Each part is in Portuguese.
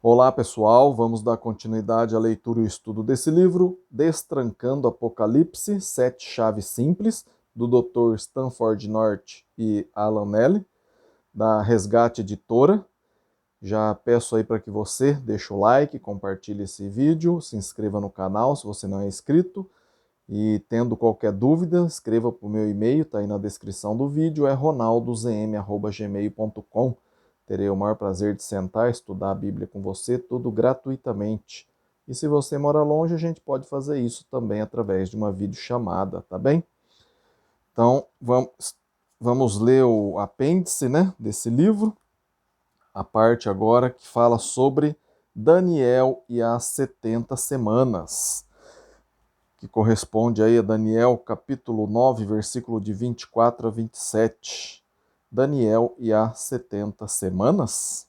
Olá pessoal, vamos dar continuidade à leitura e estudo desse livro, Destrancando Apocalipse, 7 chaves simples, do Dr. Stanford North e Alan Nelly, da Resgate Editora. Já peço aí para que você deixe o like, compartilhe esse vídeo, se inscreva no canal se você não é inscrito e tendo qualquer dúvida, escreva para o meu e-mail, está aí na descrição do vídeo, é ronaldozm@gmail.com. Terei o maior prazer de sentar e estudar a Bíblia com você, tudo gratuitamente. E se você mora longe, a gente pode fazer isso também através de uma videochamada, tá bem? Então, vamos ler o apêndice, né, desse livro, a parte agora que fala sobre Daniel e as 70 semanas, que corresponde aí a Daniel capítulo 9, versículo de 24 a 27. Daniel e as 70 semanas.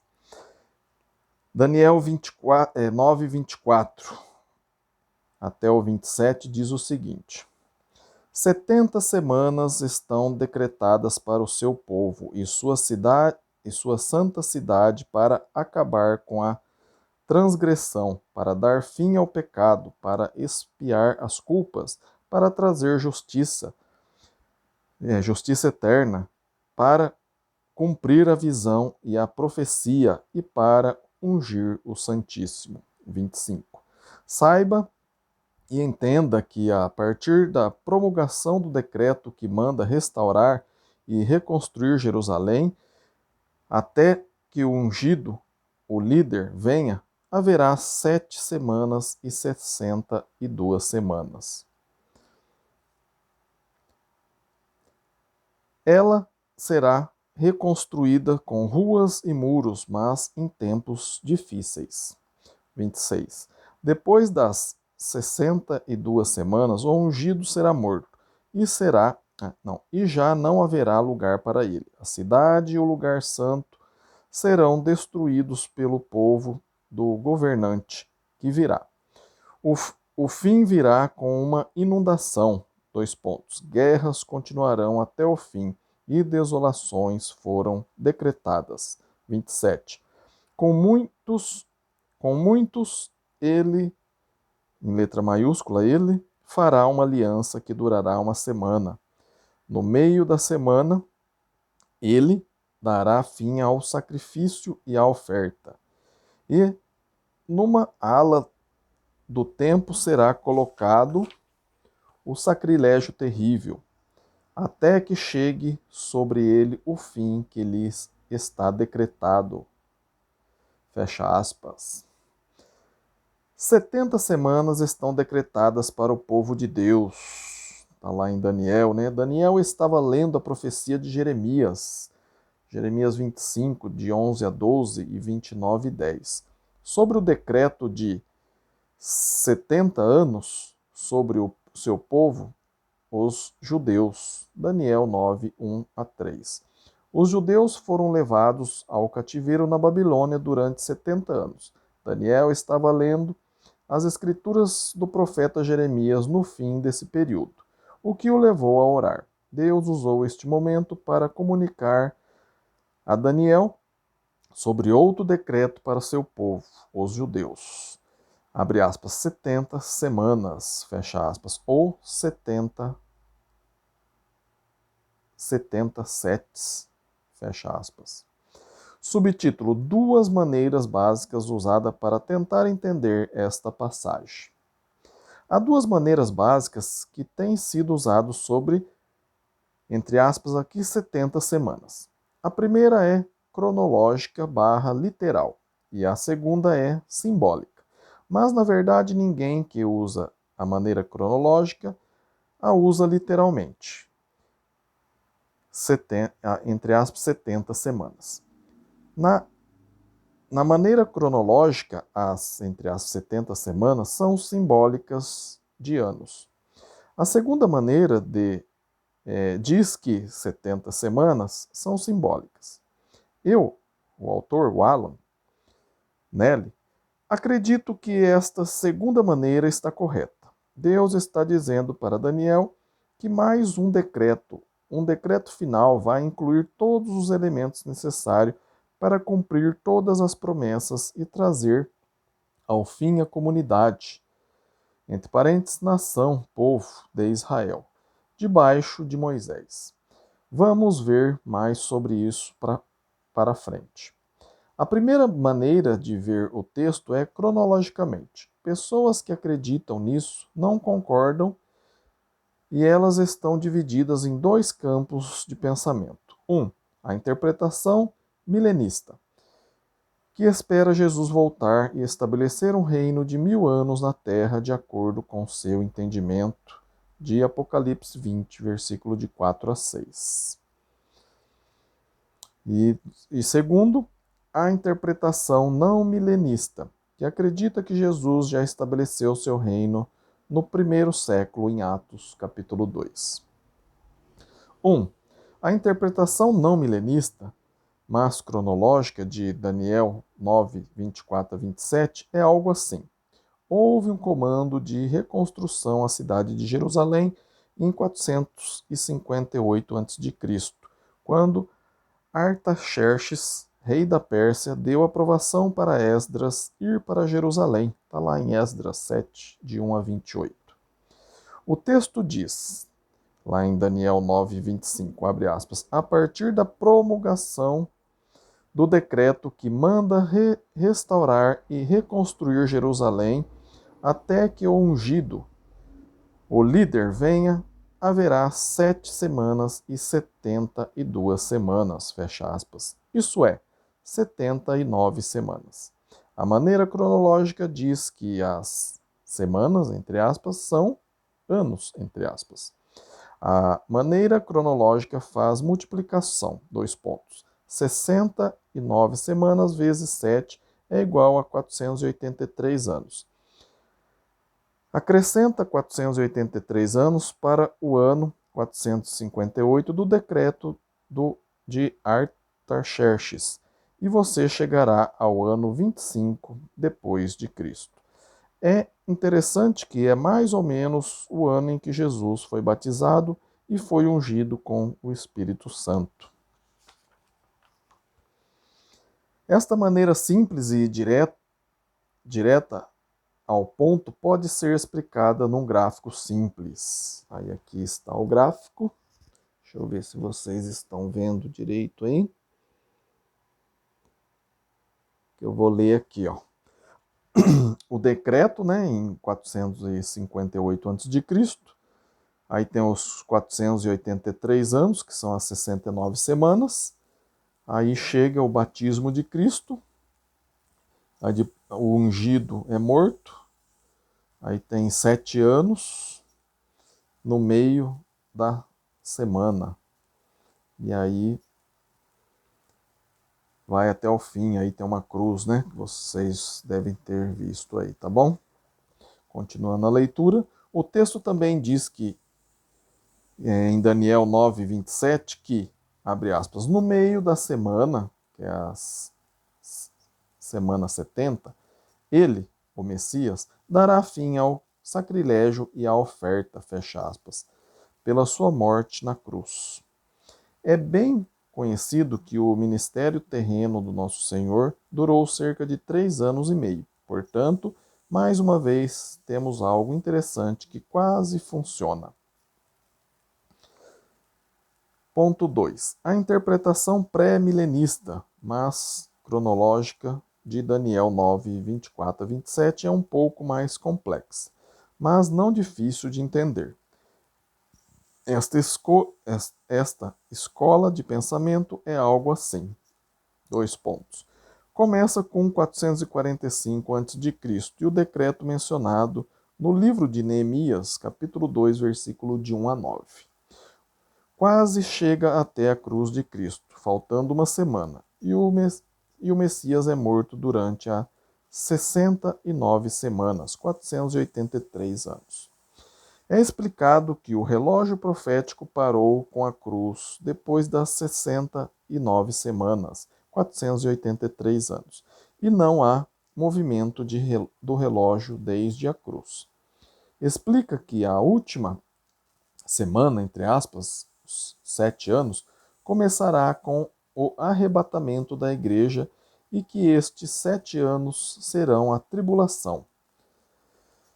Daniel 9, 24 até o 27 diz o seguinte: 70 semanas estão decretadas para o seu povo e sua cidade e sua santa cidade para acabar com a transgressão, para dar fim ao pecado, para expiar as culpas, para trazer justiça, justiça eterna, para cumprir a visão e a profecia e para ungir o Santíssimo. 25. Saiba e entenda que a partir da promulgação do decreto que manda restaurar e reconstruir Jerusalém, até que o ungido, o líder, venha, haverá 7 semanas e 62 semanas. Ela será reconstruída com ruas e muros, mas em tempos difíceis. 26. Depois das 62 semanas, o ungido será morto, e já não haverá lugar para ele. A cidade e o lugar santo serão destruídos pelo povo do governante que virá. O fim virá com uma inundação. 2 pontos. Guerras continuarão até o fim e desolações foram decretadas. 27. Com muitos ele, em letra maiúscula, ele fará uma aliança que durará uma semana. No meio da semana, ele dará fim ao sacrifício e à oferta. E numa ala do templo será colocado o sacrilégio terrível, até que chegue sobre ele o fim que lhes está decretado. Fecha aspas. 70 semanas estão decretadas para o povo de Deus. Está lá em Daniel, né? Daniel estava lendo a profecia de Jeremias. Jeremias 25, de 11 a 12 e 29 e 10. Sobre o decreto de 70 anos sobre o seu povo, os judeus. Daniel 9, 1 a 3. Os judeus foram levados ao cativeiro na Babilônia durante 70 anos. Daniel estava lendo as escrituras do profeta Jeremias no fim desse período, o que o levou a orar. Deus usou este momento para comunicar a Daniel sobre outro decreto para seu povo, os judeus. Abre aspas, 70 semanas, fecha aspas, ou 70 sets, fecha aspas. Subtítulo: Duas maneiras básicas usadas para tentar entender esta passagem. Há duas maneiras básicas que têm sido usadas sobre, entre aspas, aqui 70 semanas. A primeira é cronológica / literal e a segunda é simbólica. Mas, na verdade, ninguém que usa a maneira cronológica a usa literalmente. Entre aspas, 70 semanas. Na maneira cronológica, entre as 70 semanas são simbólicas de anos. A segunda maneira diz que 70 semanas são simbólicas. Eu, o autor, o Alan Nelly, acredito que esta segunda maneira está correta. Deus está dizendo para Daniel que mais um decreto final vai incluir todos os elementos necessários para cumprir todas as promessas e trazer ao fim a comunidade, entre parênteses, nação, povo de Israel, debaixo de Moisés. Vamos ver mais sobre isso para frente. A primeira maneira de ver o texto é cronologicamente. Pessoas que acreditam nisso não concordam e elas estão divididas em dois campos de pensamento. A interpretação milenista, que espera Jesus voltar e estabelecer um reino de 1000 anos na terra de acordo com seu entendimento de Apocalipse 20, versículo de 4 a 6. E segundo, a interpretação não milenista, que acredita que Jesus já estabeleceu seu reino no primeiro século em Atos, capítulo 2. A interpretação não milenista, mas cronológica, de Daniel 9, 24 a 27, é algo assim. Houve um comando de reconstrução à cidade de Jerusalém em 458 a.C., quando Artaxerxes, rei da Pérsia, deu aprovação para Esdras ir para Jerusalém. Está lá em Esdras 7, de 1 a 28. O texto diz, lá em Daniel 9, 25, abre aspas, a partir da promulgação do decreto que manda restaurar e reconstruir Jerusalém até que o ungido, o líder, venha, haverá 7 semanas e 72 semanas, fecha aspas. Isso é, 79 semanas. A maneira cronológica diz que as semanas, entre aspas, são anos, entre aspas. A maneira cronológica faz multiplicação, 2 pontos. 69 semanas vezes 7 é igual a 483 anos. Acrescenta 483 anos para o ano 458 do decreto de Artaxerxes, e você chegará ao ano 25 depois de Cristo. É interessante que é mais ou menos o ano em que Jesus foi batizado e foi ungido com o Espírito Santo. Esta maneira simples e direta ao ponto pode ser explicada num gráfico simples. Aí aqui está o gráfico. Deixa eu ver se vocês estão vendo direito aí. Eu vou ler aqui, ó. O decreto, né, em 458 a.C. Aí tem os 483 anos, que são as 69 semanas. Aí chega o batismo de Cristo. Aí o ungido é morto. Aí tem 7 anos no meio da semana. E aí vai até o fim, aí tem uma cruz, né? Que vocês devem ter visto aí, tá bom? Continuando a leitura, o texto também diz que, em Daniel 9, 27, que, abre aspas, no meio da semana, que é a semana 70, ele, o Messias, dará fim ao sacrilégio e à oferta, fecha aspas, pela sua morte na cruz. É bem conhecido que o ministério terreno do Nosso Senhor durou cerca de 3 anos e meio. Portanto, mais uma vez, temos algo interessante que quase funciona. Ponto 2. A interpretação pré-milenista, mas cronológica, de Daniel 9, 24 a 27 é um pouco mais complexa, mas não difícil de entender. Esta escola de pensamento é algo assim. 2 pontos. Começa com 445 a.C. e o decreto mencionado no livro de Neemias, capítulo 2, versículo de 1 a 9. Quase chega até a cruz de Cristo, faltando uma semana, e o Messias é morto durante as 69 semanas, 483 anos. É explicado que o relógio profético parou com a cruz depois das 69 semanas, 483 anos, e não há movimento do relógio desde a cruz. Explica que a última semana, entre aspas, os 7 anos, começará com o arrebatamento da igreja e que estes 7 anos serão a tribulação.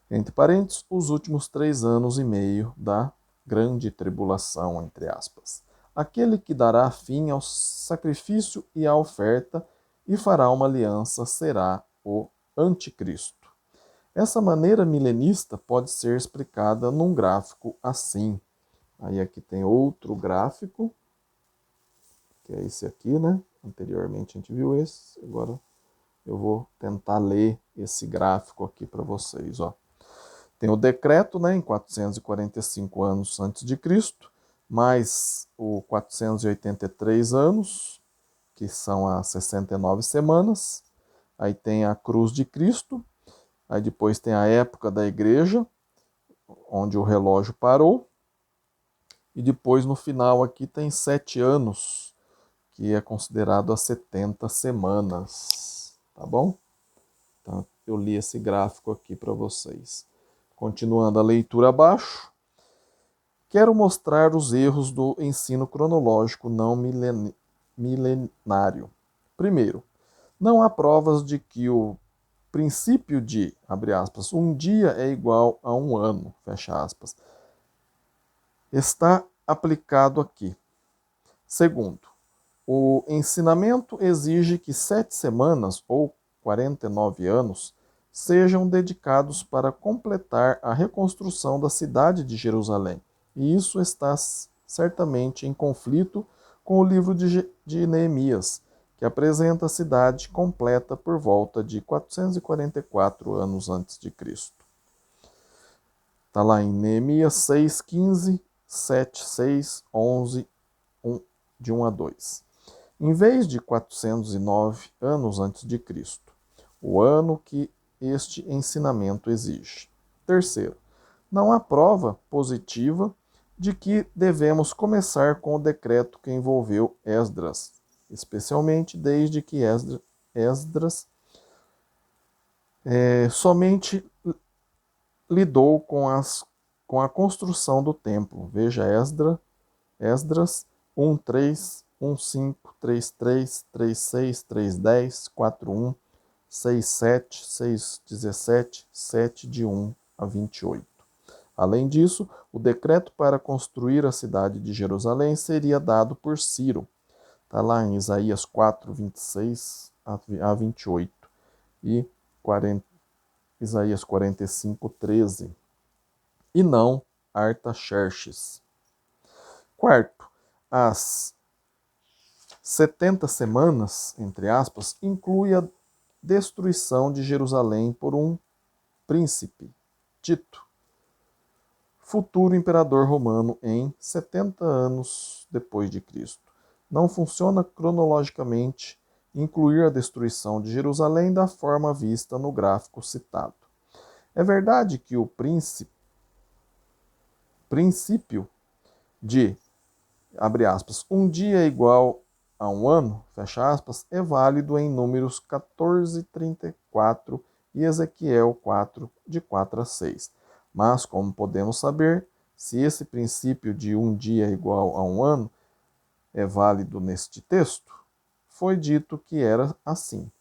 Entre parênteses, os últimos 3 anos e meio da grande tribulação, entre aspas. Aquele que dará fim ao sacrifício e à oferta e fará uma aliança será o anticristo. Essa maneira milenista pode ser explicada num gráfico assim. Aí aqui tem outro gráfico, que é esse aqui, né? Anteriormente a gente viu esse, agora eu vou tentar ler esse gráfico aqui para vocês, ó. Tem o decreto, né, em 445 anos antes de Cristo, mais o 483 anos, que são as 69 semanas. Aí tem a cruz de Cristo, aí depois tem a época da igreja, onde o relógio parou, e depois no final aqui tem 7 anos, que é considerado as 70 semanas, tá bom? Então eu li esse gráfico aqui para vocês. Continuando a leitura abaixo, quero mostrar os erros do ensino cronológico não milenário. Primeiro, não há provas de que o princípio de, abre aspas, um dia é igual a um ano, fecha aspas, está aplicado aqui. Segundo, o ensinamento exige que 7 semanas, ou 49 anos, sejam dedicados para completar a reconstrução da cidade de Jerusalém. E isso está certamente em conflito com o livro de Neemias, que apresenta a cidade completa por volta de 444 anos antes de Cristo. Está lá em Neemias 6, 15, 7, 6, 11, 1, de 1 a 2. Em vez de 409 anos antes de Cristo, o ano que este ensinamento exige. Terceiro, não há prova positiva de que devemos começar com o decreto que envolveu Esdras, especialmente desde que Esdras somente lidou com a construção do templo. Veja Esdras 1:3, 1:5, 3:3, 3:6, 3:10, 4:1, 6:7, 6:17, 7 de 1 a 28. Além disso, o decreto para construir a cidade de Jerusalém seria dado por Ciro. Está lá em Isaías 4, 26 a 28 e Isaías 45, 13. E não Artaxerxes. Quarto, as 70 semanas, entre aspas, inclui a destruição de Jerusalém por um príncipe, Tito, futuro imperador romano em 70 anos depois de Cristo. Não funciona cronologicamente incluir a destruição de Jerusalém da forma vista no gráfico citado. É verdade que o princípio de, abre aspas, um dia é igual a um ano, fecha aspas, é válido em Números 14, 34 e Ezequiel 4, de 4 a 6. Mas, como podemos saber, se esse princípio de um dia é igual a um ano é válido neste texto, foi dito que era assim.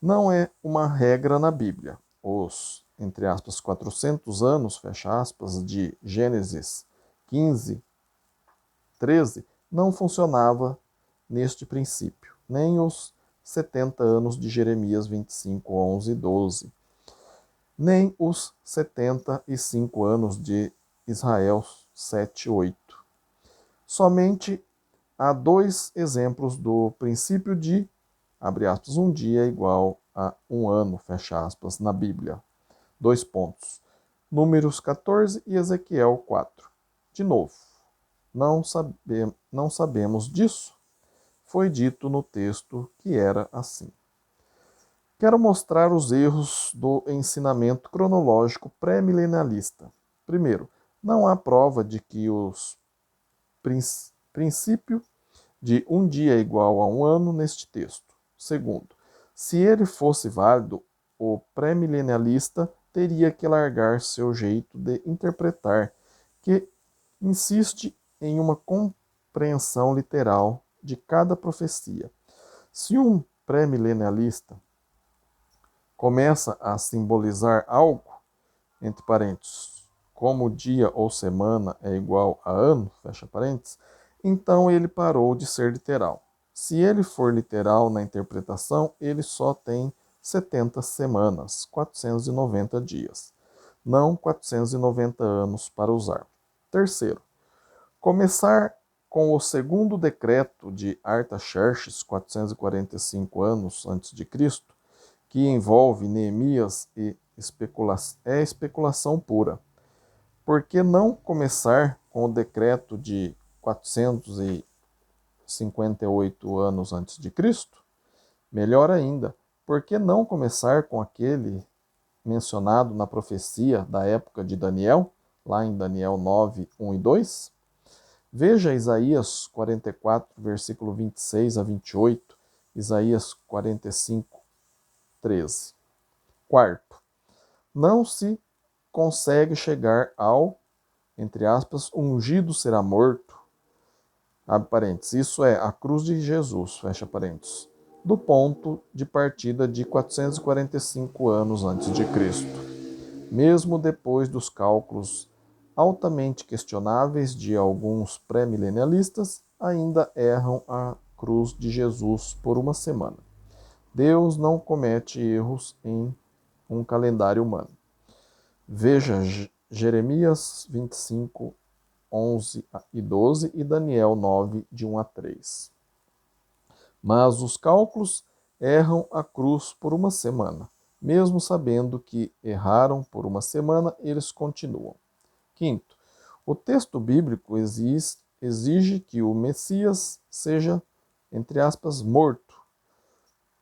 Não é uma regra na Bíblia. Os, entre aspas, 400 anos, fecha aspas, de Gênesis 15, 13, não funcionava neste princípio, nem os 70 anos de Jeremias 25, 11 e 12, nem os 75 anos de Israel 7, 8. Somente há 2 exemplos do princípio de, abre aspas, um dia igual a um ano, fecha aspas, na Bíblia. 2 pontos. Números 14 e Ezequiel 4. De novo, não sabemos disso. Foi dito no texto que era assim. Quero mostrar os erros do ensinamento cronológico pré-milenialista. Primeiro, não há prova de que os princípio de um dia igual a um ano neste texto. Segundo, se ele fosse válido, o pré-milenialista teria que largar seu jeito de interpretar, que insiste em uma compreensão literal de cada profecia. Se um pré-milenialista começa a simbolizar algo, entre parênteses, como dia ou semana é igual a ano, fecha parênteses, então ele parou de ser literal. Se ele for literal na interpretação, ele só tem 70 semanas, 490 dias, não 490 anos para usar. Terceiro, começar com o segundo decreto de Artaxerxes, 445 anos antes de Cristo, que envolve Neemias e é especulação pura. Por que não começar com o decreto de 458 anos antes de Cristo? Melhor ainda, por que não começar com aquele mencionado na profecia da época de Daniel, lá em Daniel 9, 1 e 2? Veja Isaías 44, versículo 26 a 28, Isaías 45, 13. Quarto, não se consegue chegar ao, entre aspas, ungido será morto, abre parênteses, isso é, a cruz de Jesus, fecha parênteses, do ponto de partida de 445 anos antes de Cristo. Mesmo depois dos cálculos altamente questionáveis de alguns pré-milenialistas, ainda erram a cruz de Jesus por uma semana. Deus não comete erros em um calendário humano. Veja Jeremias 25, 11 e 12 e Daniel 9, de 1 a 3. Mas os cálculos erram a cruz por uma semana. Mesmo sabendo que erraram por uma semana, eles continuam. Quinto, o texto bíblico exige que o Messias seja, entre aspas, morto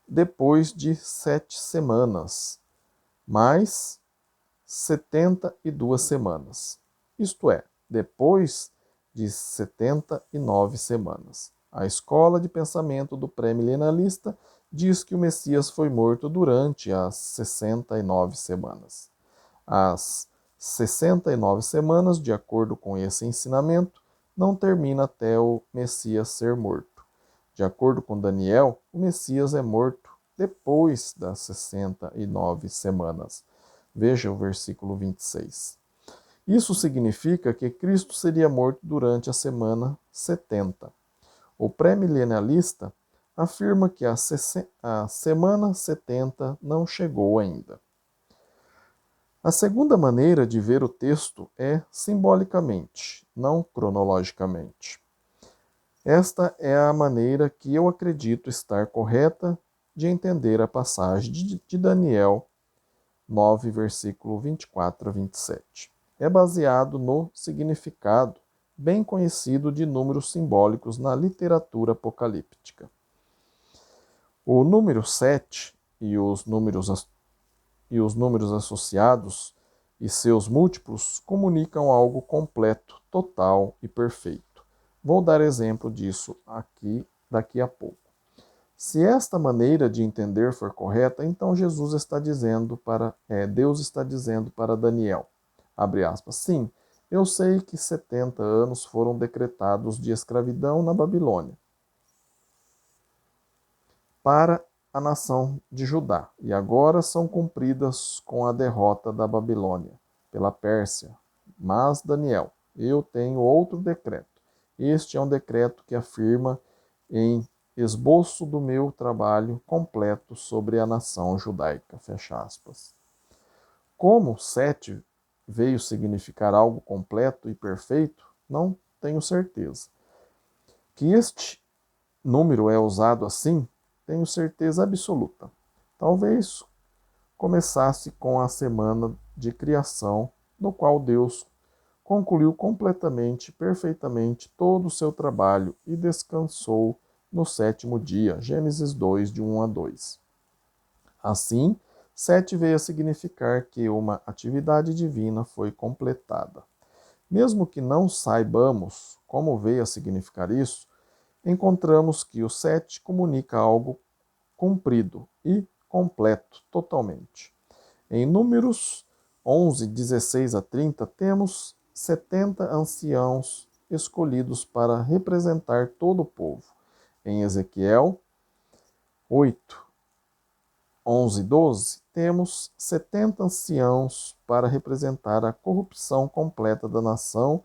depois de 7 semanas, mais 72 semanas. Isto é, depois de 79 semanas. A escola de pensamento do pré-milenalista diz que o Messias foi morto durante as 69 semanas. As 69 semanas, de acordo com esse ensinamento, não termina até o Messias ser morto. De acordo com Daniel, o Messias é morto depois das 69 semanas. Veja o versículo 26. Isso significa que Cristo seria morto durante a semana 70. O pré-milenialista afirma que a semana 70 não chegou ainda. A segunda maneira de ver o texto é simbolicamente, não cronologicamente. Esta é a maneira que eu acredito estar correta de entender a passagem de Daniel 9, versículo 24 a 27. É baseado no significado bem conhecido de números simbólicos na literatura apocalíptica. O número 7 e os números associados e seus múltiplos comunicam algo completo, total e perfeito. Vou dar exemplo disso aqui daqui a pouco. Se esta maneira de entender for correta, então Deus está dizendo para Daniel, abre aspas, sim, eu sei que 70 anos foram decretados de escravidão na Babilônia para a nação de Judá, e agora são cumpridas com a derrota da Babilônia pela Pérsia. Mas, Daniel, eu tenho outro decreto. Este é um decreto que afirma em esboço do meu trabalho completo sobre a nação judaica, fecha aspas. Como 7 veio significar algo completo e perfeito, não tenho certeza. Que este número é usado assim, tenho certeza absoluta. Talvez começasse com a semana de criação, no qual Deus concluiu completamente, perfeitamente todo o seu trabalho e descansou no sétimo dia. Gênesis 2, de 1 a 2. Assim, 7 veio a significar que uma atividade divina foi completada. Mesmo que não saibamos como veio a significar isso, encontramos que o 7 comunica algo cumprido e completo totalmente. Em Números 11, 16 a 30, temos 70 anciãos escolhidos para representar todo o povo. Em Ezequiel 8, 11 e 12, temos 70 anciãos para representar a corrupção completa da nação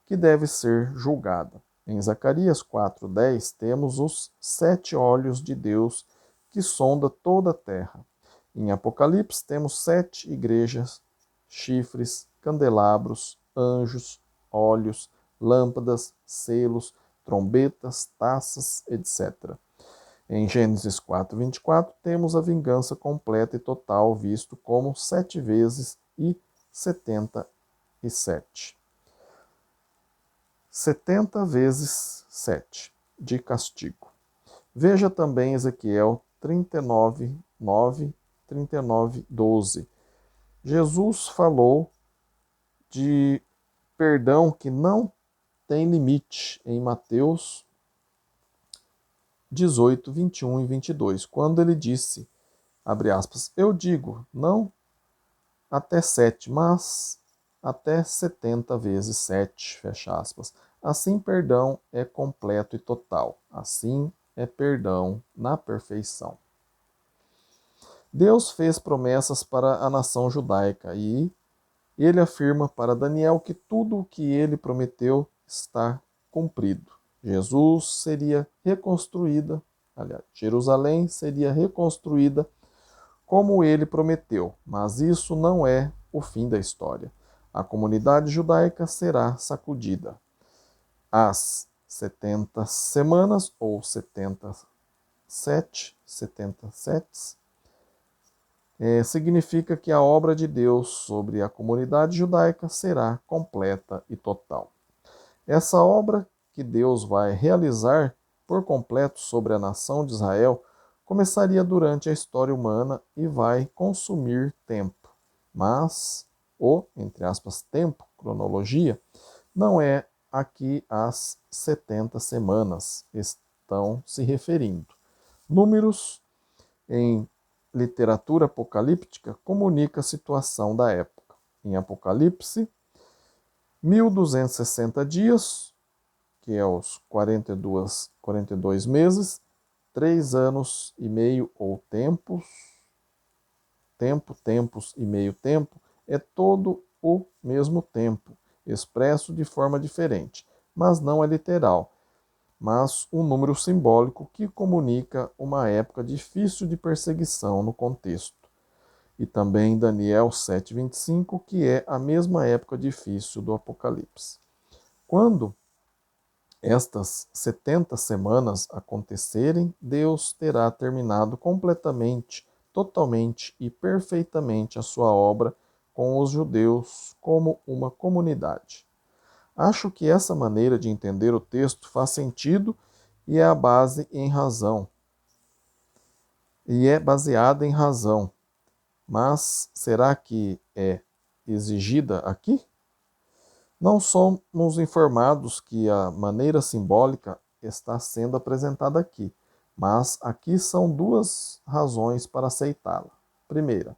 que deve ser julgada. Em Zacarias 4:10, temos os 7 olhos de Deus que sonda toda a terra. Em Apocalipse, temos 7 igrejas, chifres, candelabros, anjos, olhos, lâmpadas, selos, trombetas, taças, etc. Em Gênesis 4:24, temos a vingança completa e total, visto como 7 vezes e 77. 70 vezes 7 de castigo. Veja também Ezequiel 39:9, 39:12. Jesus falou de perdão que não tem limite em Mateus 18, 21 e 22, quando ele disse, abre aspas, eu digo, não até 7, mas até 70 vezes 7, fecha aspas. Assim, perdão é completo e total. Assim é perdão na perfeição. Deus fez promessas para a nação judaica e ele afirma para Daniel que tudo o que ele prometeu está cumprido. Jerusalém seria reconstruída como ele prometeu, mas isso não é o fim da história. A comunidade judaica será sacudida. As 70 semanas, ou 77, significa que a obra de Deus sobre a comunidade judaica será completa e total. Essa obra que Deus vai realizar por completo sobre a nação de Israel começaria durante a história humana e vai consumir tempo. Mas o, entre aspas, tempo, cronologia, não é aqui as 70 semanas estão se referindo. Números em literatura apocalíptica comunica a situação da época. Em Apocalipse, 1260 dias, que é os 42 meses, 3 anos e meio ou tempos e meio tempo, é todo o mesmo tempo, expresso de forma diferente, mas não é literal, mas um número simbólico que comunica uma época difícil de perseguição no contexto. E também Daniel 7:25, que é a mesma época difícil do Apocalipse. Quando estas 70 semanas acontecerem, Deus terá terminado completamente, totalmente e perfeitamente a sua obra com os judeus como uma comunidade. Acho que essa maneira de entender o texto faz sentido e é a base em razão. E é baseada em razão. Mas será que é exigida aqui? Não somos informados que a maneira simbólica está sendo apresentada aqui, mas aqui são 2 razões para aceitá-la. Primeira,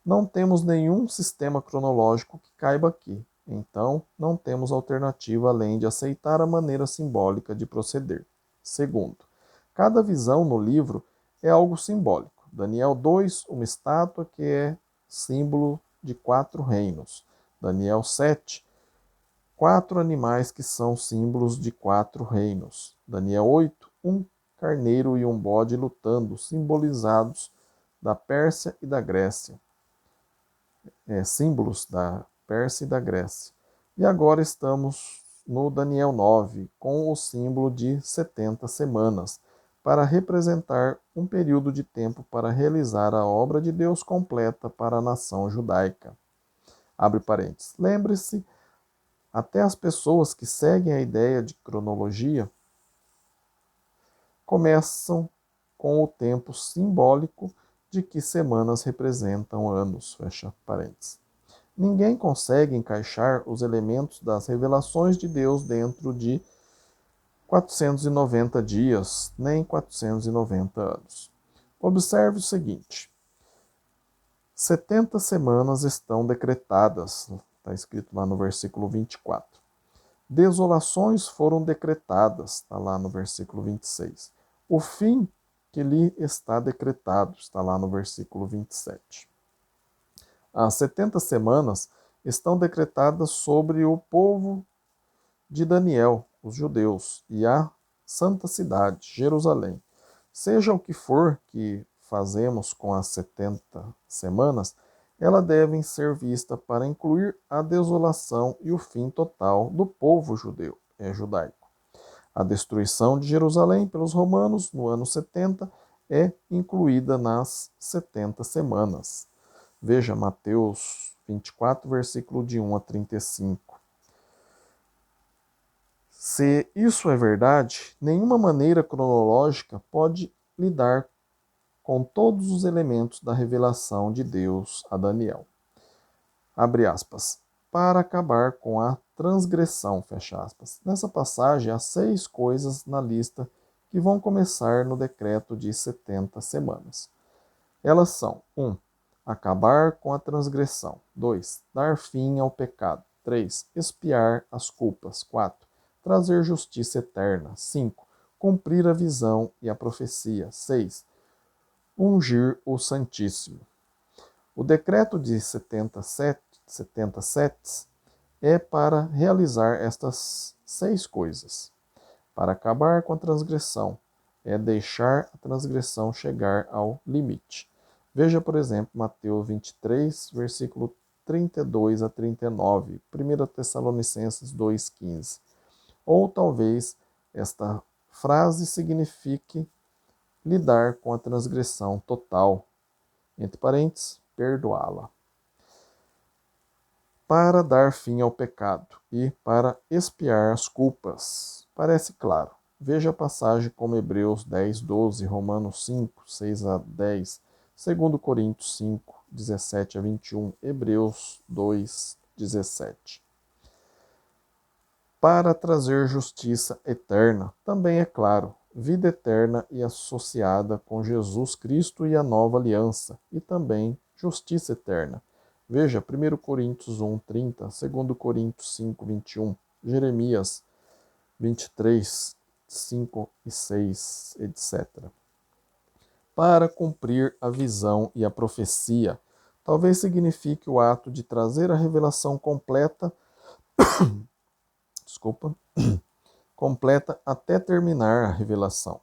não temos nenhum sistema cronológico que caiba aqui, então não temos alternativa além de aceitar a maneira simbólica de proceder. Segundo, cada visão no livro é algo simbólico. Daniel 2, uma estátua que é símbolo de 4 reinos. Daniel 7, 4 animais que são símbolos de 4 reinos. Daniel 8, um carneiro e um bode lutando, simbolizados da Pérsia e da Grécia. Símbolos da Pérsia e da Grécia. E agora estamos no Daniel 9, com o símbolo de 70 semanas, para representar um período de tempo para realizar a obra de Deus completa para a nação judaica. Abre parênteses. Lembre-se, até as pessoas que seguem a ideia de cronologia começam com o tempo simbólico de que semanas representam anos, fecha parênteses. Ninguém consegue encaixar os elementos das revelações de Deus dentro de 490 dias, nem 490 anos. Observe o seguinte: 70 semanas estão decretadas, está escrito lá no versículo 24. Desolações foram decretadas, está lá no versículo 26. o fim que lhe está decretado, está lá no versículo 27. As 70 semanas estão decretadas sobre o povo de Daniel, os judeus, e a santa cidade, Jerusalém. Seja o que for que fazemos com as 70 semanas, elas devem ser vistas para incluir a desolação e o fim total do povo judaico. A destruição de Jerusalém pelos romanos no ano 70 é incluída nas 70 semanas. Veja Mateus 24, versículo de 1 a 35. Se isso é verdade, nenhuma maneira cronológica pode lidar com todos os elementos da revelação de Deus a Daniel. Abre aspas. Para acabar com a transgressão, fecha aspas. Nessa passagem, há 6 coisas na lista que vão começar no decreto de 70 semanas. Elas são: 1. Acabar com a transgressão. 2. Dar fim ao pecado. 3. Expiar as culpas. 4. Trazer justiça eterna. 5. Cumprir a visão e a profecia. 6. Ungir o Santíssimo. O decreto de 77 é para realizar estas 6 coisas. Para acabar com a transgressão, é deixar a transgressão chegar ao limite. Veja, por exemplo, Mateus 23, versículo 32 a 39, 1 Tessalonicenses 2,15. Ou talvez esta frase signifique lidar com a transgressão total, entre parênteses, perdoá-la. Para dar fim ao pecado e para expiar as culpas. Parece claro. Veja a passagem como Hebreus 10, 12, Romanos 5, 6 a 10, 2 Coríntios 5, 17 a 21, Hebreus 2, 17. Para trazer justiça eterna, também é claro, vida eterna e associada com Jesus Cristo e a nova aliança, e também justiça eterna. Veja 1 Coríntios 1, 30, 2 Coríntios 5, 21, Jeremias 23, 5 e 6, etc. Para cumprir a visão e a profecia, talvez signifique o ato de trazer a revelação completa, completa até terminar a revelação.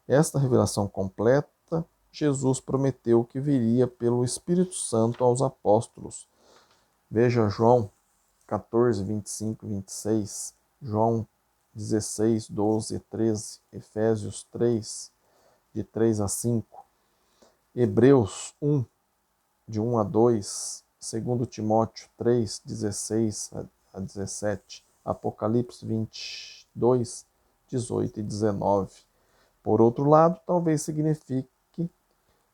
Esta revelação completa, Jesus prometeu que viria pelo Espírito Santo aos apóstolos. Veja João 14, 25 e 26, João 16, 12 e 13, Efésios 3, de 3 a 5, Hebreus 1, de 1 a 2, 2 Timóteo 3, 16 a 17, Apocalipse 22, 18 e 19. Por outro lado, talvez signifique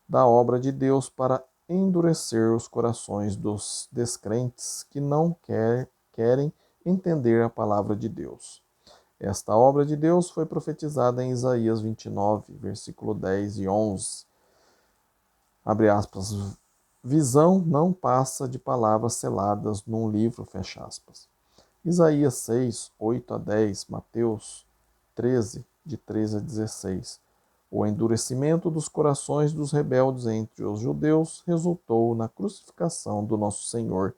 da obra de Deus para endurecer os corações dos descrentes que não querem entender a palavra de Deus. Esta obra de Deus foi profetizada em Isaías 29, versículo 10 e 11. Abre aspas. Visão não passa de palavras seladas num livro, fecha aspas. Isaías 6, 8 a 10, Mateus 13, de 13 a 16. O endurecimento dos corações dos rebeldes entre os judeus resultou na crucificação do nosso Senhor,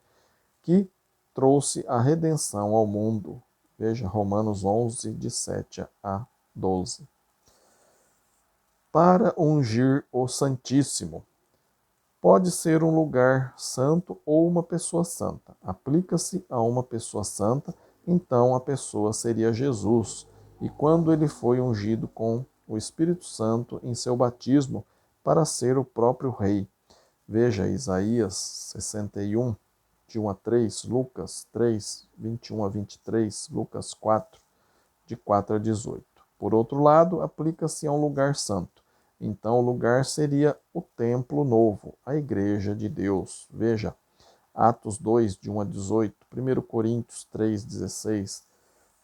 que trouxe a redenção ao mundo. Veja Romanos 11, de 7 a 12. Para ungir o Santíssimo. Pode ser um lugar santo ou uma pessoa santa. Aplica-se a uma pessoa santa, então a pessoa seria Jesus. E quando ele foi ungido com o Espírito Santo em seu batismo para ser o próprio Rei. Veja Isaías 61, de 1 a 3, Lucas 3, 21 a 23, Lucas 4, de 4 a 18. Por outro lado, aplica-se a um lugar santo. Então, o lugar seria o templo novo, a igreja de Deus. Veja, Atos 2, de 1 a 18, 1 Coríntios 3, 16,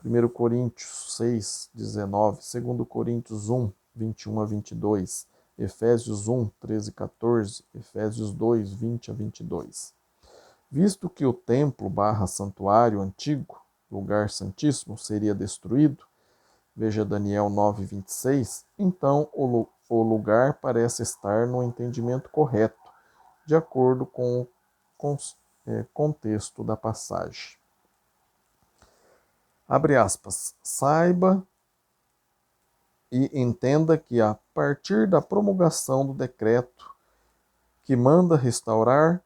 1 Coríntios 6, 19, 2 Coríntios 1, 21 a 22, Efésios 1, 13 e 14, Efésios 2, 20 a 22. Visto que o templo / santuário antigo, lugar santíssimo, seria destruído, veja Daniel 9:26, então o lugar parece estar no entendimento correto, de acordo com o contexto da passagem. Abre aspas, saiba e entenda que a partir da promulgação do decreto que manda restaurar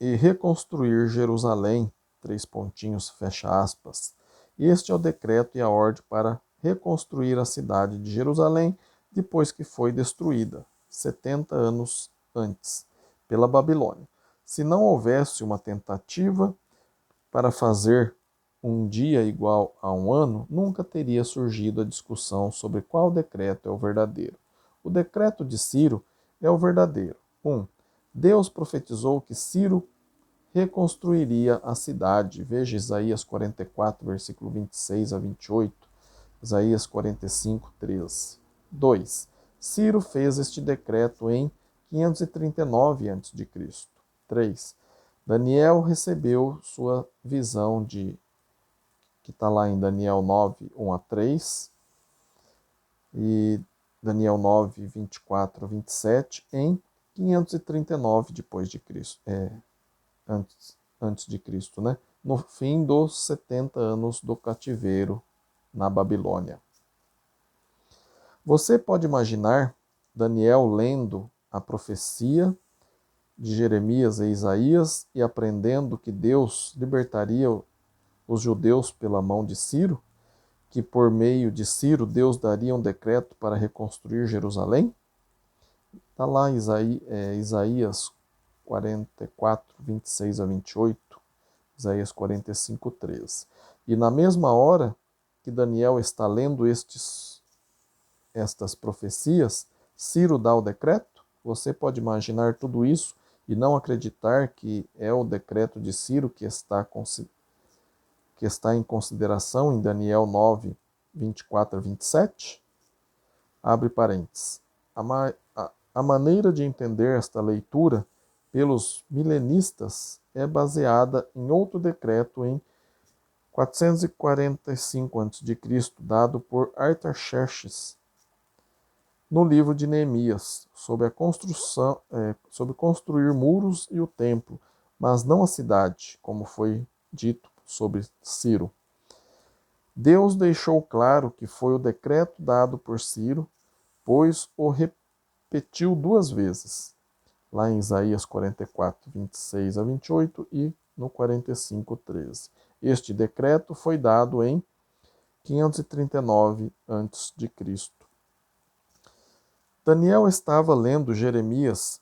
e reconstruir Jerusalém, três pontinhos, fecha aspas, este é o decreto e a ordem para reconstruir a cidade de Jerusalém depois que foi destruída, 70 anos antes, pela Babilônia. Se não houvesse uma tentativa para fazer um dia igual a um ano, nunca teria surgido a discussão sobre qual decreto é o verdadeiro. O decreto de Ciro é o verdadeiro. 1. Deus profetizou que Ciro reconstruiria a cidade. Veja Isaías 44, versículo 26 a 28, Isaías 45, 13. 2. Ciro fez este decreto em 539 a.C. 3. Daniel recebeu sua visão que está lá em Daniel 9, 1 a 3, e Daniel 9, 24 a 27, em 539 depois de Cristo, antes de Cristo, né? No fim dos 70 anos do cativeiro na Babilônia. Você pode imaginar Daniel lendo a profecia de Jeremias e Isaías e aprendendo que Deus libertaria os judeus pela mão de Ciro, que por meio de Ciro Deus daria um decreto para reconstruir Jerusalém? Está lá em Isaías 44, 26 a 28, Isaías 45, 13. E na mesma hora que Daniel está lendo estas profecias, Ciro dá o decreto? Você pode imaginar tudo isso e não acreditar que é o decreto de Ciro que está em consideração em Daniel 9, 24 a 27? Abre parênteses. A maneira de entender esta leitura pelos milenistas é baseada em outro decreto em 445 a.C., dado por Artaxerxes no livro de Neemias, sobre construir muros e o templo, mas não a cidade, como foi dito sobre Ciro. Deus deixou claro que foi o decreto dado por Ciro, pois o repetiu duas vezes, lá em Isaías 44, 26 a 28 e no 45, 13. Este decreto foi dado em 539 a.C. Daniel estava lendo Jeremias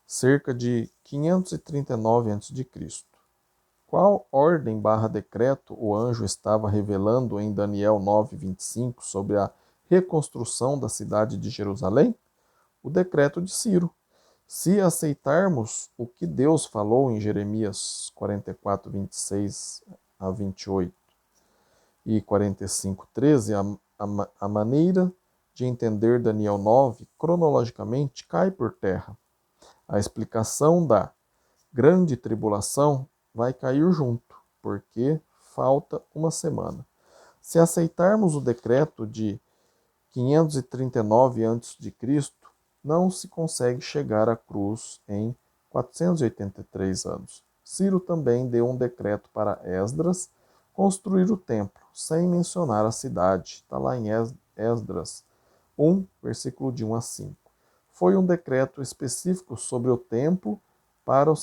cerca de 539 a.C. Qual ordem / decreto o anjo estava revelando em Daniel 9:25 sobre a reconstrução da cidade de Jerusalém? O decreto de Ciro. Se aceitarmos o que Deus falou em Jeremias 44, 26 a 28 e 45, 13, a maneira de entender Daniel 9 cronologicamente cai por terra. A explicação da grande tribulação vai cair junto, porque falta uma semana. Se aceitarmos o decreto de 539 a.C., não se consegue chegar à cruz em 483 anos. Ciro também deu um decreto para Esdras construir o templo, sem mencionar a cidade. Está lá em Esdras 1, versículo de 1 a 5. Foi um decreto específico sobre o templo para o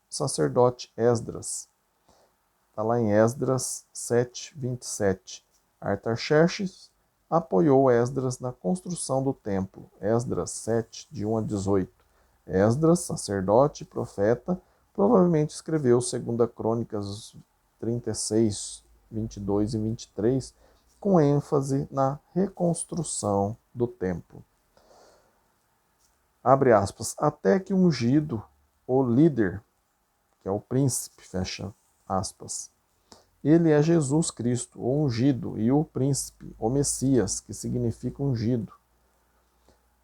sacerdote Esdras. Está lá em Esdras 7, 27. Artaxerxes apoiou Esdras na construção do templo. Esdras 7, de 1 a 18. Esdras, sacerdote e profeta, provavelmente escreveu 2 Crônicas 36, 22 e 23, com ênfase na reconstrução do templo. Abre aspas, até que o ungido, o líder, que é o príncipe, fecha aspas. Ele é Jesus Cristo, o ungido, e o príncipe, o Messias, que significa ungido.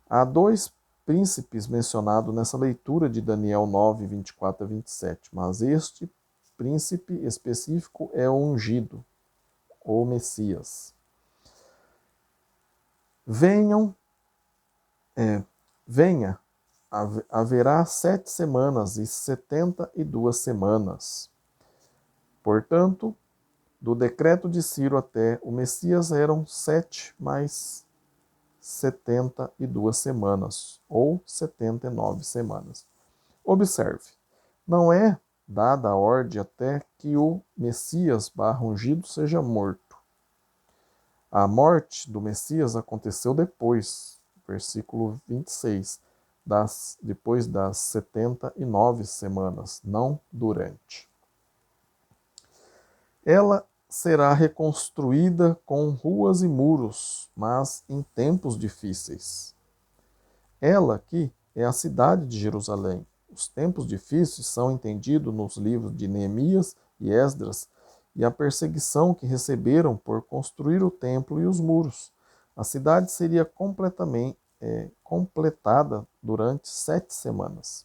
Há dois príncipes mencionados nessa leitura de Daniel 9, 24 a 27, mas este príncipe específico é o ungido, o Messias. Venham, venha, haverá 7 semanas e 72 semanas. Portanto, do decreto de Ciro até o Messias eram 7 mais 72 semanas, ou 79 semanas. Observe, não é dada a ordem até que o Messias ungido seja morto. A morte do Messias aconteceu depois, versículo 26, depois das 79 semanas, não durante. Ela será reconstruída com ruas e muros, mas em tempos difíceis. Ela aqui é a cidade de Jerusalém. Os tempos difíceis são entendidos nos livros de Neemias e Esdras e a perseguição que receberam por construir o templo e os muros. A cidade seria completada durante 7 semanas.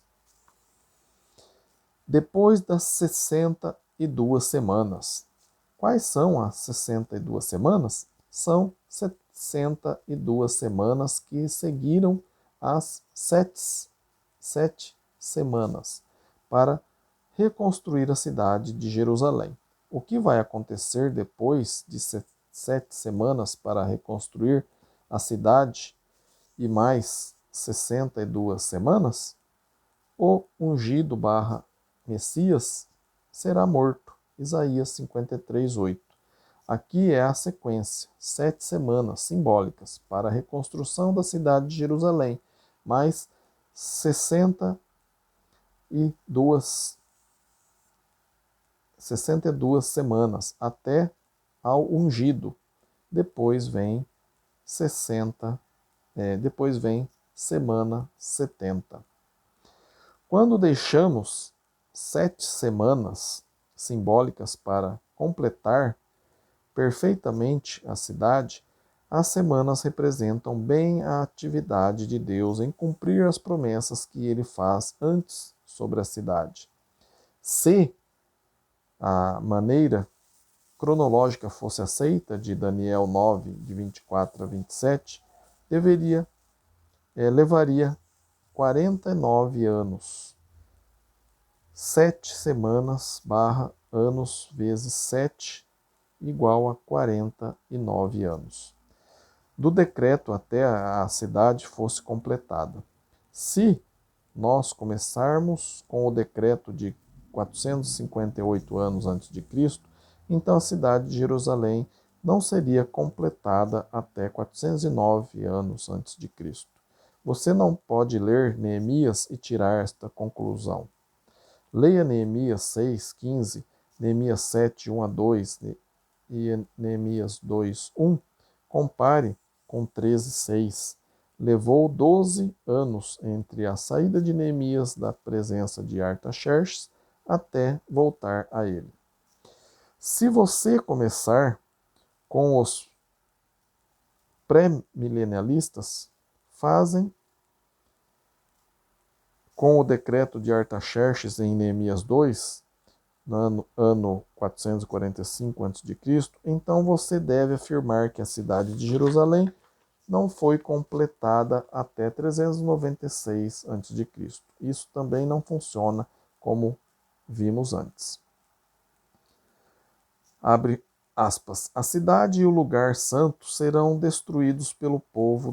Depois das 62 semanas. Quais são as 62 semanas? São 62 semanas que seguiram as 7 semanas para reconstruir a cidade de Jerusalém. O que vai acontecer depois de 7 semanas para reconstruir a cidade e mais 62 semanas? O ungido Messias será morto. Isaías 53:8. Aqui é a sequência, 7 semanas simbólicas para a reconstrução da cidade de Jerusalém, mais 62 semanas até ao ungido. Depois vem semana 70. Quando deixamos 7 semanas simbólicas para completar perfeitamente a cidade, as semanas representam bem a atividade de Deus em cumprir as promessas que ele faz antes sobre a cidade. Se a maneira cronológica fosse aceita, de Daniel 9, de 24 a 27, levaria 49 anos. 7 semanas anos vezes 7 igual a 49 anos. Do decreto até a cidade fosse completada. Se nós começarmos com o decreto de 458 anos antes de Cristo, então a cidade de Jerusalém não seria completada até 409 anos antes de Cristo. Você não pode ler Neemias e tirar esta conclusão. Leia Neemias 6:15, Neemias 7:1-2 e Neemias 2:1. Compare com 13:6. Levou 12 anos entre a saída de Neemias da presença de Artaxerxes até voltar a ele. Se você começar com os pré-milenialistas, fazem com o decreto de Artaxerxes em Neemias 2, no ano 445 a.C., então você deve afirmar que a cidade de Jerusalém não foi completada até 396 a.C. Isso também não funciona como vimos antes. Abre aspas. A cidade e o lugar santo serão destruídos pelo povo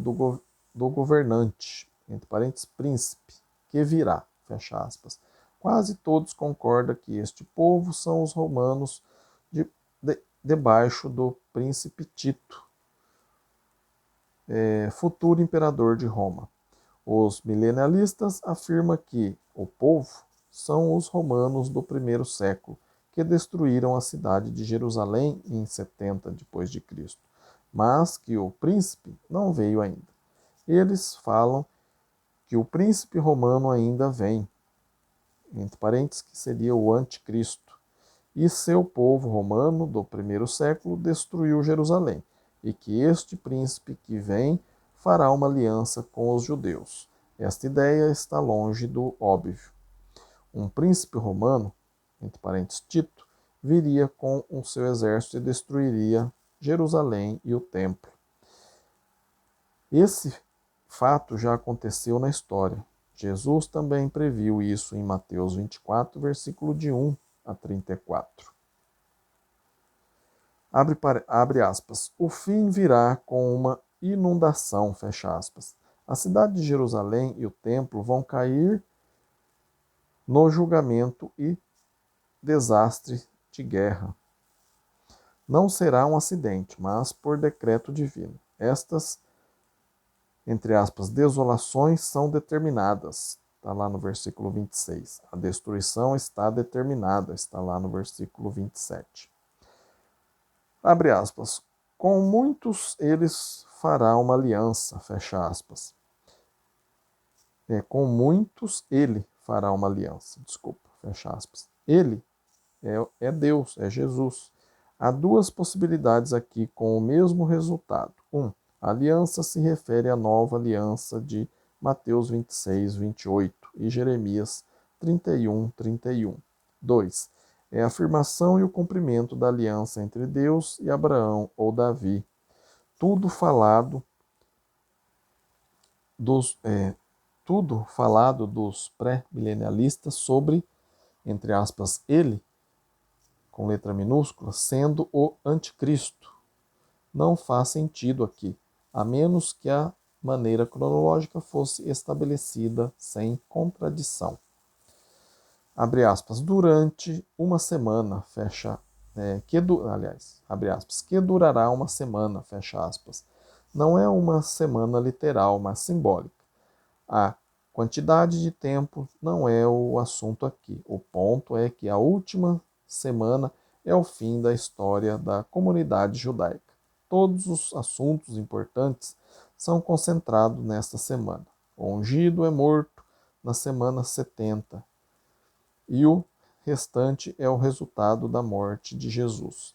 do governante, entre parênteses, príncipe, que virá, fecha aspas. Quase todos concordam que este povo são os romanos debaixo do príncipe Tito, futuro imperador de Roma. Os milenialistas afirmam que o povo são os romanos do primeiro século, que destruíram a cidade de Jerusalém em 70 depois de Cristo, mas que o príncipe não veio ainda. Eles falam que o príncipe romano ainda vem, entre parênteses, que seria o anticristo, e seu povo romano do primeiro século destruiu Jerusalém, e que este príncipe que vem fará uma aliança com os judeus. Esta ideia está longe do óbvio. Um príncipe romano, entre parênteses Tito, viria com o seu exército e destruiria Jerusalém e o templo. Esse fato já aconteceu na história. Jesus também previu isso em Mateus 24, versículo de 1 a 34. Abre aspas. O fim virá com uma inundação, fecha aspas. A cidade de Jerusalém e o templo vão cair no julgamento e desastre de guerra. Não será um acidente, mas por decreto divino. Estas, entre aspas, desolações são determinadas. Está lá no versículo 26. A destruição está determinada. Está lá no versículo 27. Abre aspas. Com muitos eles fará uma aliança. Fecha aspas. Com muitos ele fará uma aliança. Desculpa. Fecha aspas. Ele é Deus, é Jesus. Há duas possibilidades aqui com o mesmo resultado. A aliança se refere à nova aliança de Mateus 26, 28 e Jeremias 31, 31. 2. É a afirmação e o cumprimento da aliança entre Deus e Abraão ou Davi. Tudo falado dos pré-milenialistas sobre, entre aspas, ele, com letra minúscula, sendo o anticristo. Não faz sentido aqui, a menos que a maneira cronológica fosse estabelecida sem contradição. Abre aspas, durante uma semana, abre aspas, que durará uma semana, fecha aspas. Não é uma semana literal, mas simbólica. A quantidade de tempo não é o assunto aqui. O ponto é que a última semana é o fim da história da comunidade judaica. Todos os assuntos importantes são concentrados nesta semana. O ungido é morto na semana 70 e o restante é o resultado da morte de Jesus.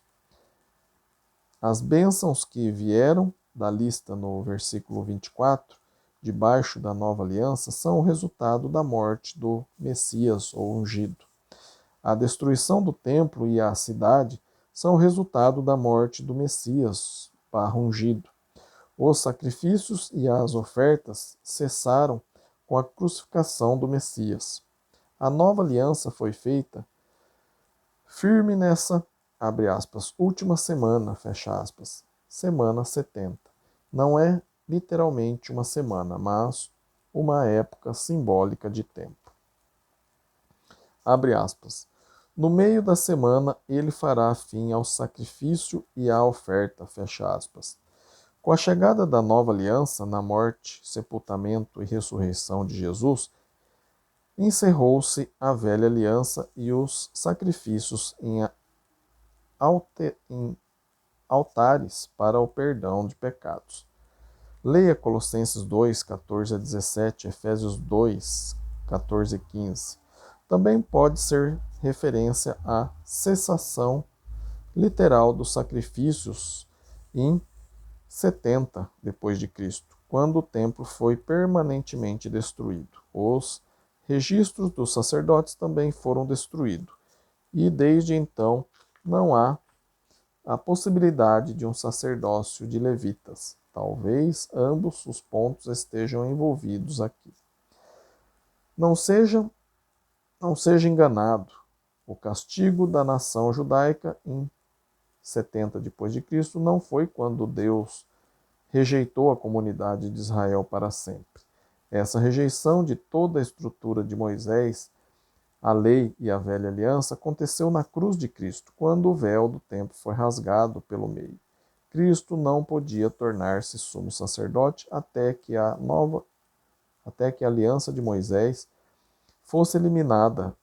As bênçãos que vieram da lista no versículo 24, debaixo da nova aliança, são o resultado da morte do Messias ou ungido. A destruição do templo e a cidade são o resultado da morte do Messias, ungido. Os sacrifícios e as ofertas cessaram com a crucificação do Messias. A nova aliança foi feita firme nessa, abre aspas, última semana, fecha aspas, semana 70. Não é literalmente uma semana, mas uma época simbólica de tempo. Abre aspas. No meio da semana, ele fará fim ao sacrifício e à oferta, fecha aspas. Com a chegada da nova aliança, na morte, sepultamento e ressurreição de Jesus, encerrou-se a velha aliança e os sacrifícios em altares para o perdão de pecados. Leia Colossenses 2, 14 a 17, Efésios 2, 14 e 15. Também pode ser referência à cessação literal dos sacrifícios em 70 depois de Cristo, quando o templo foi permanentemente destruído. Os registros dos sacerdotes também foram destruídos, e desde então não há a possibilidade de um sacerdócio de levitas. Talvez ambos os pontos estejam envolvidos aqui. Não seja enganado. O castigo da nação judaica em 70 depois de Cristo não foi quando Deus rejeitou a comunidade de Israel para sempre. Essa rejeição de toda a estrutura de Moisés, a lei e a velha aliança aconteceu na cruz de Cristo, quando o véu do templo foi rasgado pelo meio. Cristo não podia tornar-se sumo sacerdote até que a aliança de Moisés fosse eliminada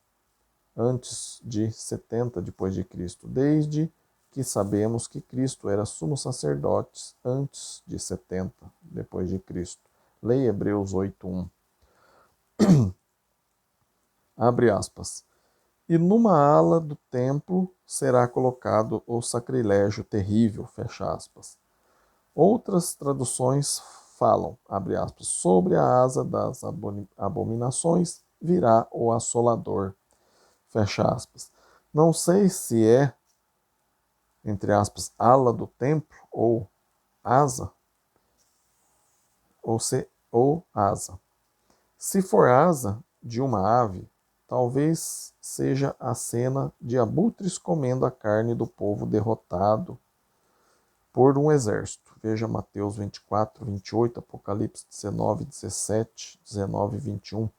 antes de 70 depois de Cristo, desde que sabemos que Cristo era sumo sacerdote antes de 70 depois de Cristo. Leia Hebreus 8:1. Abre aspas. E numa ala do templo será colocado o sacrilégio terrível, fecha aspas. Outras traduções falam, abre aspas, sobre a asa das abominações virá o assolador, fecha aspas. Não sei se é, entre aspas, ala do templo ou asa, ou asa. Se for asa de uma ave, talvez seja a cena de abutres comendo a carne do povo derrotado por um exército. Veja Mateus 24, 28, Apocalipse 19, 17, 19 e 21.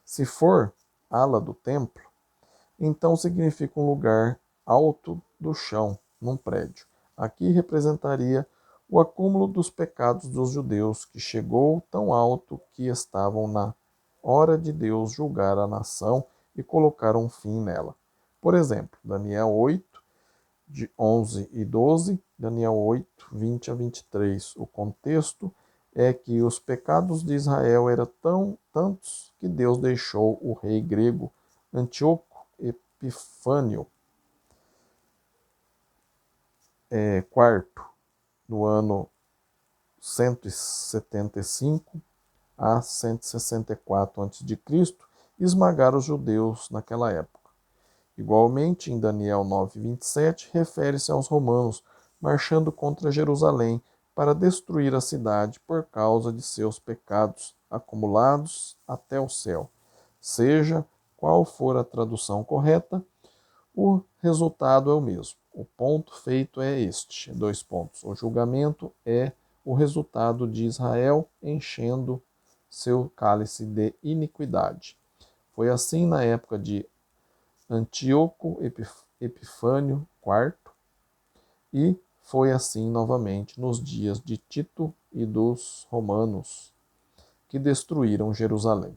Se for ala do templo, então significa um lugar alto do chão, num prédio. Aqui representaria o acúmulo dos pecados dos judeus, que chegou tão alto que estavam na hora de Deus julgar a nação e colocar um fim nela. Por exemplo, Daniel 8, de 11 e 12, Daniel 8, 20 a 23. O contexto é que os pecados de Israel eram tantos que Deus deixou o rei grego Antíoco Epifânio IV, no ano 175 a 164 a.C., esmagar os judeus naquela época. Igualmente, em Daniel 9:27, refere-se aos romanos marchando contra Jerusalém para destruir a cidade por causa de seus pecados acumulados até o céu. Seja qual for a tradução correta, o resultado é o mesmo. O ponto feito é este: dois pontos. O julgamento é o resultado de Israel enchendo seu cálice de iniquidade. Foi assim na época de Antíoco Epifânio IV e foi assim novamente nos dias de Tito e dos romanos, que destruíram Jerusalém.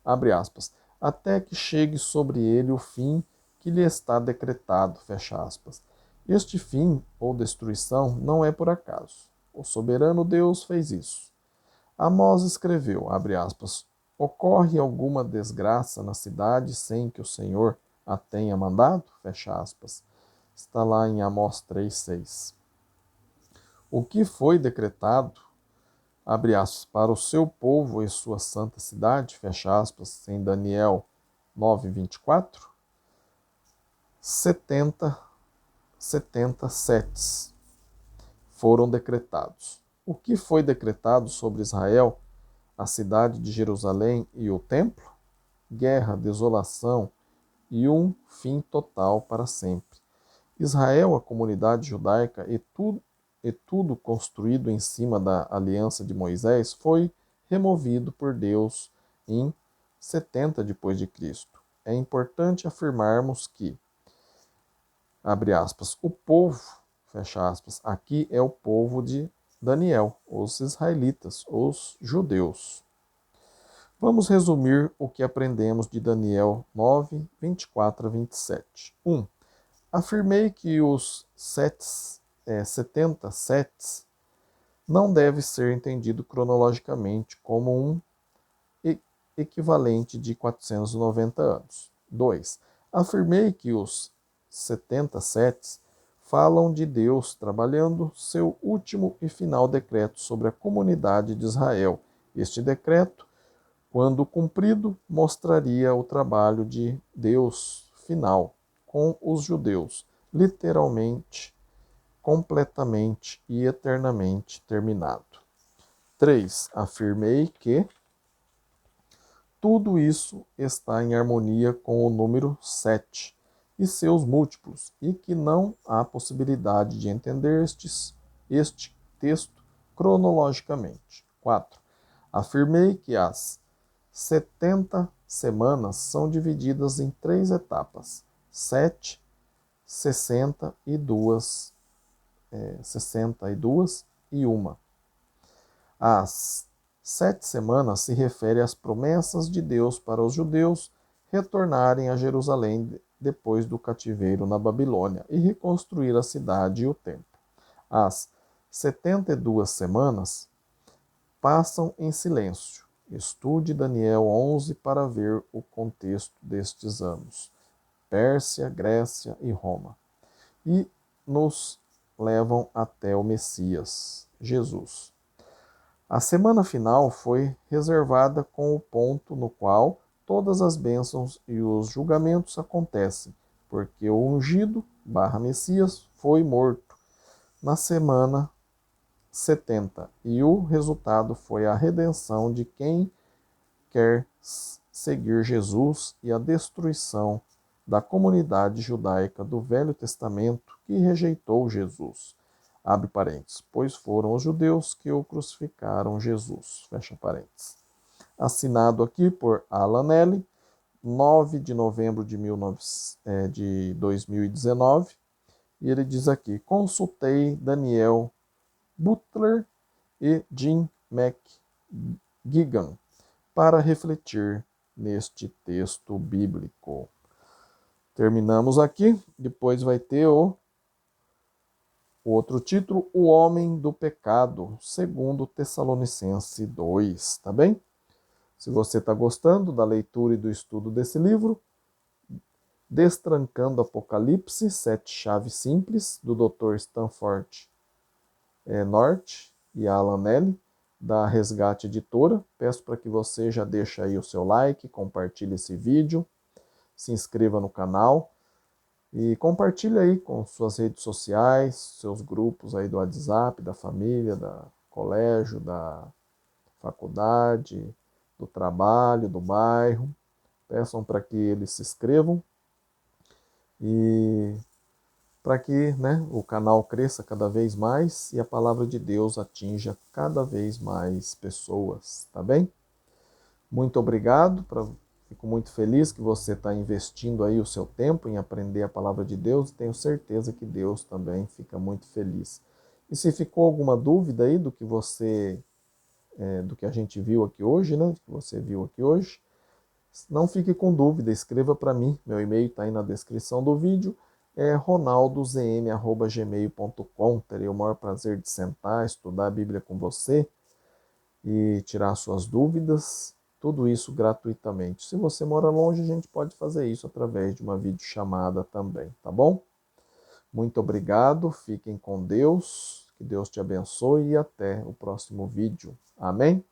Abre aspas. Até que chegue sobre ele o fim que lhe está decretado, fecha aspas. Este fim ou destruição não é por acaso. O soberano Deus fez isso. Amós escreveu, abre aspas, ocorre alguma desgraça na cidade sem que o Senhor a tenha mandado? Fecha aspas. Está lá em Amós 3:6. O que foi decretado, abre aspas, para o seu povo e sua santa cidade, fecha aspas, em Daniel 9:24, 70 setes foram decretados. O que foi decretado sobre Israel, a cidade de Jerusalém e o templo? Guerra, desolação e um fim total para sempre. Israel, a comunidade judaica e tudo construído em cima da aliança de Moisés foi removido por Deus em 70 depois de Cristo. É importante afirmarmos que, abre aspas, o povo, fecha aspas, aqui é o povo de Daniel, os israelitas, os judeus. Vamos resumir o que aprendemos de Daniel 9, 24 a 27. 1. Afirmei que os 70 setes não deve ser entendido cronologicamente como um equivalente de 490 anos. 2. Afirmei que os 70 setes falam de Deus trabalhando seu último e final decreto sobre a comunidade de Israel. Este decreto, quando cumprido, mostraria o trabalho de Deus final com os judeus, literalmente, completamente e eternamente terminado. 3. Afirmei que tudo isso está em harmonia com o número 7 e seus múltiplos, e que não há possibilidade de entender este texto cronologicamente. 4. Afirmei que as 70 semanas são divididas em 3 etapas: 7, 62 e 1. As 7 semanas se refere às promessas de Deus para os judeus retornarem a Jerusalém depois do cativeiro na Babilônia e reconstruir a cidade e o templo. As 72 semanas passam em silêncio. Estude Daniel 11 para ver o contexto destes anos: Pérsia, Grécia e Roma. E nos levam até o Messias, Jesus. A semana final foi reservada com o ponto no qual todas as bênçãos e os julgamentos acontecem, porque o ungido, Messias, foi morto na semana 70. E o resultado foi a redenção de quem quer seguir Jesus e a destruição da comunidade judaica do Velho Testamento que rejeitou Jesus. Abre parênteses, pois foram os judeus que o crucificaram Jesus. Fecha parênteses. Assinado aqui por Alan Nelly, 9 de novembro de 2019. E ele diz aqui, consultei Daniel Butler e Jim McGuigan para refletir neste texto bíblico. Terminamos aqui, depois vai ter o outro título, O Homem do Pecado, segundo Tessalonicense 2, tá bem? Se você está gostando da leitura e do estudo desse livro, Destrancando Apocalipse, 7 chaves simples, do Dr. Stanford North e Alan Nelly, da Resgate Editora. Peço para que você já deixe aí o seu like, compartilhe esse vídeo, se inscreva no canal e compartilhe aí com suas redes sociais, seus grupos aí do WhatsApp, da família, da colégio, da faculdade, do trabalho, do bairro. Peçam para que eles se inscrevam e para que, né, o canal cresça cada vez mais e a palavra de Deus atinja cada vez mais pessoas, tá bem? Muito obrigado, fico muito feliz que você está investindo aí o seu tempo em aprender a palavra de Deus e tenho certeza que Deus também fica muito feliz. E se ficou alguma dúvida aí do que do que a gente viu aqui hoje, né, do que você viu aqui hoje, não fique com dúvida, escreva para mim, meu e-mail está aí na descrição do vídeo, é ronaldozm@gmail.com. Terei o maior prazer de sentar, estudar a Bíblia com você e tirar suas dúvidas, tudo isso gratuitamente. Se você mora longe, a gente pode fazer isso através de uma videochamada também, tá bom? Muito obrigado, fiquem com Deus, que Deus te abençoe e até o próximo vídeo. Amém?